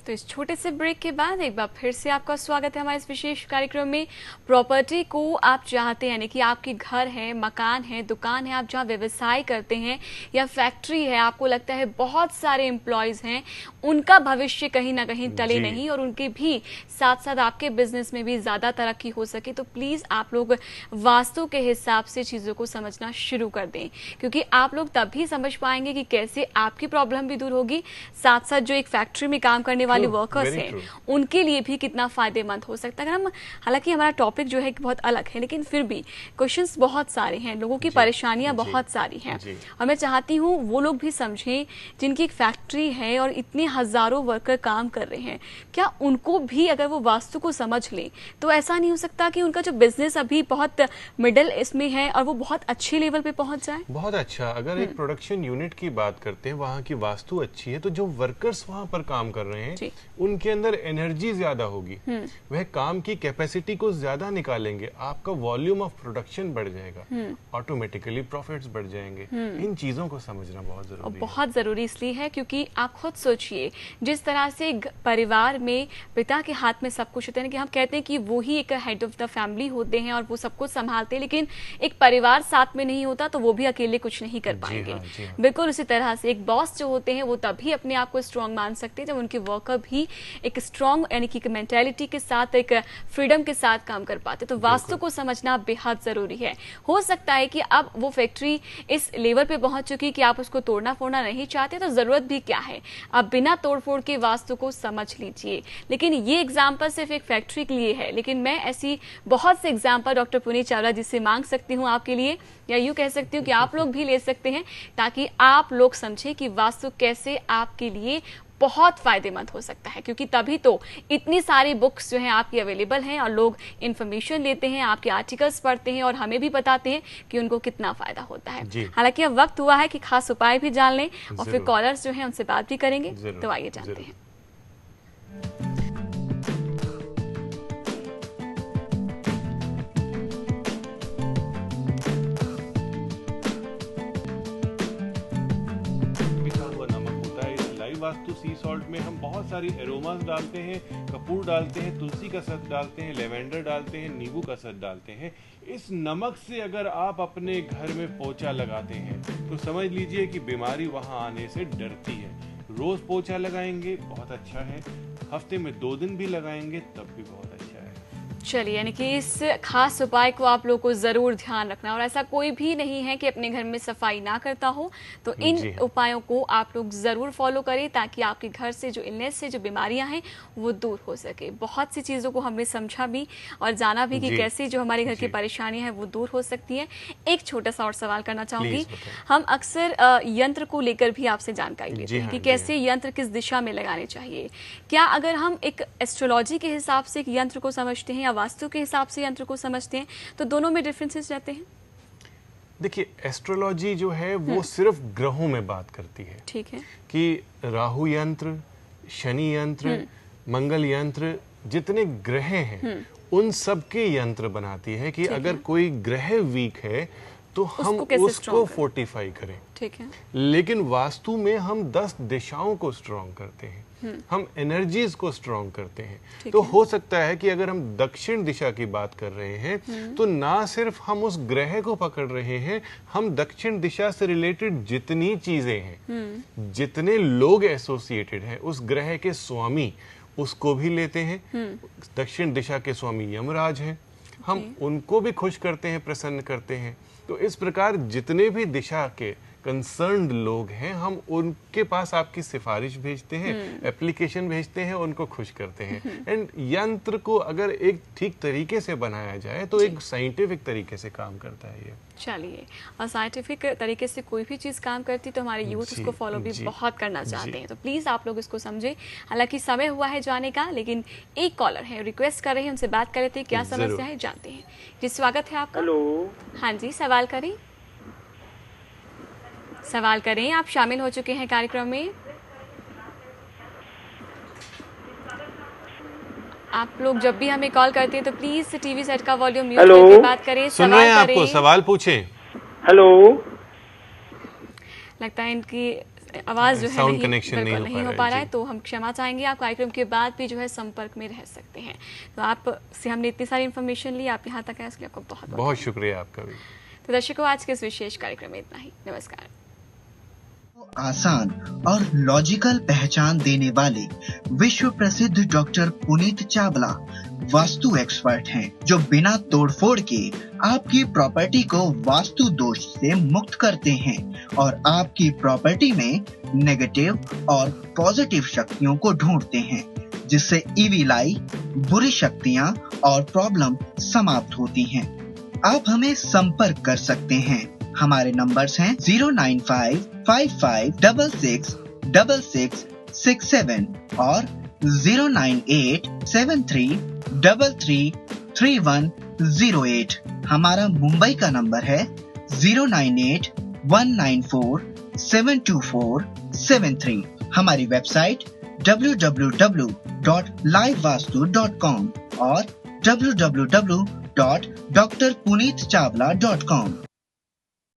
तो इस छोटे से ब्रेक के बाद एक बार फिर से आपका स्वागत है हमारे इस विशेष कार्यक्रम में। प्रॉपर्टी को आप चाहते हैं, यानी कि आपके घर है, मकान है, दुकान है, आप जहां व्यवसाय करते हैं या फैक्ट्री है, आपको लगता है बहुत सारे एम्प्लॉयज हैं, उनका भविष्य कहीं ना कहीं टले नहीं और उनके भी साथ साथ आपके बिजनेस में भी ज्यादा तरक्की हो सके, तो प्लीज आप लोग वास्तु के हिसाब से चीजों को समझना शुरू कर दें, क्योंकि आप लोग तभी समझ पाएंगे कि कैसे आपकी प्रॉब्लम भी दूर होगी, साथ साथ जो एक फैक्ट्री में काम करने वाले वर्कर्स हैं उनके लिए भी कितना फायदेमंद हो सकता है। अगर हम, हालांकि हमारा टॉपिक जो है बहुत अलग है, लेकिन फिर भी क्वेश्चंस बहुत सारे हैं, लोगों की परेशानियां बहुत सारी हैं और मैं चाहती हूँ वो लोग भी समझें जिनकी एक फैक्ट्री है और इतने हजारों वर्कर काम कर रहे हैं, क्या उनको भी अगर वो वास्तु को समझ लें तो ऐसा नहीं हो सकता कि उनका जो बिजनेस अभी बहुत मिडिल इसमें है और वो बहुत अच्छे लेवल पे पहुंच जाए। बहुत अच्छा। अगर एक प्रोडक्शन यूनिट की बात करते हैं, वहाँ की वास्तु अच्छी है तो जो वर्कर्स वहाँ पर काम कर रहे हैं उनके अंदर एनर्जी ज्यादा होगी, वह काम की कैपेसिटी को ज्यादा निकालेंगे, आपका वॉल्यूम ऑफ प्रोडक्शन बढ़ जाएगा, ऑटोमेटिकली प्रॉफिट्स बढ़ जाएंगे। इन चीजों को समझना बहुत जरूरी है। बहुत जरूरी इसलिए है क्योंकि आप खुद सोचिए, जिस तरह से परिवार में पिता के हाथ में सब कुछ होता है, कि हम कहते हैं कि वो ही एक हेड ऑफ द फैमिली होते हैं और वो सब कुछ संभालते हैं, लेकिन एक परिवार साथ में नहीं होता तो वो भी अकेले कुछ नहीं कर पाएंगे। बिल्कुल उसी तरह से एक बॉस जो होते हैं वो तभी अपने आप को स्ट्रांग मान सकते हैं जब उनके वर्कर भी एक स्ट्रांग यानी कि मेंटालिटी के साथ, एक फ्रीडम के साथ काम कर पाते। तो वास्तु को समझना बेहद जरूरी है। हो सकता है कि अब वो फैक्ट्री इस लेवल पे पहुंच चुकी कि आप उसको तोड़ना फोड़ना नहीं चाहते, तो जरूरत भी क्या है, आप बिना तोड़फोड़ के वास्तु को समझ लीजिए। लेकिन ये एग्जाम्पल सिर्फ एक फैक्ट्री के लिए है, लेकिन मैं ऐसी बहुत से एग्जाम्पल डॉक्टर पुनीत चावला जी से मांग सकती हूँ आपके लिए, या यूं कह सकती हूँ कि आप लोग भी ले सकते हैं, ताकि आप लोग समझें कि वास्तु कैसे आपके लिए बहुत फायदेमंद हो सकता है। क्योंकि तभी तो इतनी सारी बुक्स जो हैं आपकी अवेलेबल हैं और लोग इन्फॉर्मेशन लेते हैं, आपके आर्टिकल्स पढ़ते हैं और हमें भी बताते हैं कि उनको कितना फायदा होता है। हालांकि अब वक्त हुआ है कि खास उपाय भी जान लें और फिर कॉलर्स जो हैं उनसे बात भी करेंगे, तो आइए जानते हैं। वास्तु सी सॉल्ट में हम बहुत सारी एरोमास डालते हैं, कपूर डालते हैं, तुलसी का शहद डालते हैं, लेवेंडर डालते हैं, नींबू का शहद डालते हैं। इस नमक से अगर आप अपने घर में पोछा लगाते हैं तो समझ लीजिए कि बीमारी वहां आने से डरती है। रोज पोछा लगाएंगे बहुत अच्छा है, हफ्ते में 2 दिन भी लगाएंगे तब भी बहुत अच्छा है। चलिए, यानी कि इस खास उपाय को आप लोगों को जरूर ध्यान रखना, और ऐसा कोई भी नहीं है कि अपने घर में सफाई ना करता हो, तो इन उपायों को आप लोग जरूर फॉलो करें ताकि आपके घर से जो इलनेस से जो बीमारियां हैं वो दूर हो सके। बहुत सी चीजों को हमने समझा भी और जाना भी कि कैसे जो हमारे घर की परेशानियां हैं वो दूर हो सकती है। एक छोटा सा और सवाल करना चाहूंगी, हम अक्सर यंत्र को लेकर भी आपसे जानकारी लेते हैं कि कैसे यंत्र किस दिशा में लगाने चाहिए। क्या अगर हम एक एस्ट्रोलॉजी के हिसाब से एक यंत्र को समझते हैं या वास्तु के हिसाब से यंत्र को समझते हैं तो दोनों में डिफरेंसेस रहते हैं? देखिए, एस्ट्रोलॉजी जो है वो सिर्फ ग्रहों में बात करती है, ठीक है, कि राहु यंत्र, शनि यंत्र, मंगल यंत्र, जितने ग्रह हैं उन सब के यंत्र बनाती है कि अगर कोई ग्रह वीक है तो हम उसको फोर्टिफाई करें, ठीक है। लेकिन वास्तु में हम 10 दिशाओं को स्ट्रॉन्ग करते हैं, हम एनर्जीज को स्ट्रॉन्ग करते हैं। तो हो सकता है कि अगर हम दक्षिण दिशा की बात कर रहे हैं तो ना सिर्फ हम उस ग्रह को पकड़ रहे हैं, हम दक्षिण दिशा से रिलेटेड जितनी चीजें हैं, जितने लोग एसोसिएटेड हैं उस ग्रह के स्वामी, उसको भी लेते हैं। दक्षिण दिशा के स्वामी यमराज हैं, हम उनको भी खुश करते हैं, प्रसन्न करते हैं। तो इस प्रकार जितने भी दिशा के कंसर्न्ड लोग हैं हम उनके पास आपकी सिफारिश भेजते हैं, एप्लीकेशन भेजते हैं, उनको खुश करते हैं। एंड यंत्र को अगर एक ठीक तरीके से बनाया जाए तो एक साइंटिफिक तरीके से काम करता है ये। चलिए, और साइंटिफिक तरीके से कोई भी चीज काम करती तो हमारे यूथ उसको फॉलो भी बहुत करना चाहते हैं, तो प्लीज आप लोग इसको समझे। हालांकि समय हुआ है जाने का, लेकिन एक कॉलर है, रिक्वेस्ट कर रहे हैं, उनसे बात कर रहे थे, क्या समस्या है जानते हैं जी। स्वागत है आपका। हेलो। हाँ जी, सवाल करें, सवाल करें, आप शामिल हो चुके हैं कार्यक्रम में। आप लोग जब भी हमें कॉल करते हैं तो प्लीज टीवी सेट का वॉल्यूम म्यूट करके बात करें। सुन रहे हैं आपको, सवाल पूछें। हेलो। लगता है इनकी आवाज जो है साउंड कनेक्शन नहीं हो पा रहा है, तो हम क्षमा चाहेंगे। आप कार्यक्रम के बाद भी जो है संपर्क में रह सकते हैं। तो आपसे हमने इतनी सारी इन्फॉर्मेशन ली, आप यहाँ तक आए इसके लिए आपको बहुत बहुत शुक्रिया आपका भी। तो दर्शकों, आज के इस विशेष कार्यक्रम में इतना ही। नमस्कार। आसान और लॉजिकल पहचान देने वाले विश्व प्रसिद्ध डॉक्टर पुनीत चावला वास्तु एक्सपर्ट हैं, जो बिना तोड़फोड़ के आपकी प्रॉपर्टी को वास्तु दोष से मुक्त करते हैं और आपकी प्रॉपर्टी में नेगेटिव और पॉजिटिव शक्तियों को ढूंढते हैं, जिससे ईविल आई, बुरी शक्तियां और प्रॉब्लम समाप्त होती हैं। आप हमें संपर्क कर सकते हैं। हमारे नंबर्स हैं 09555666667 और 09873333108। हमारा मुंबई का नंबर है 09819472473। हमारी वेबसाइट www.livevastu.com और www.drpunitchavla.com।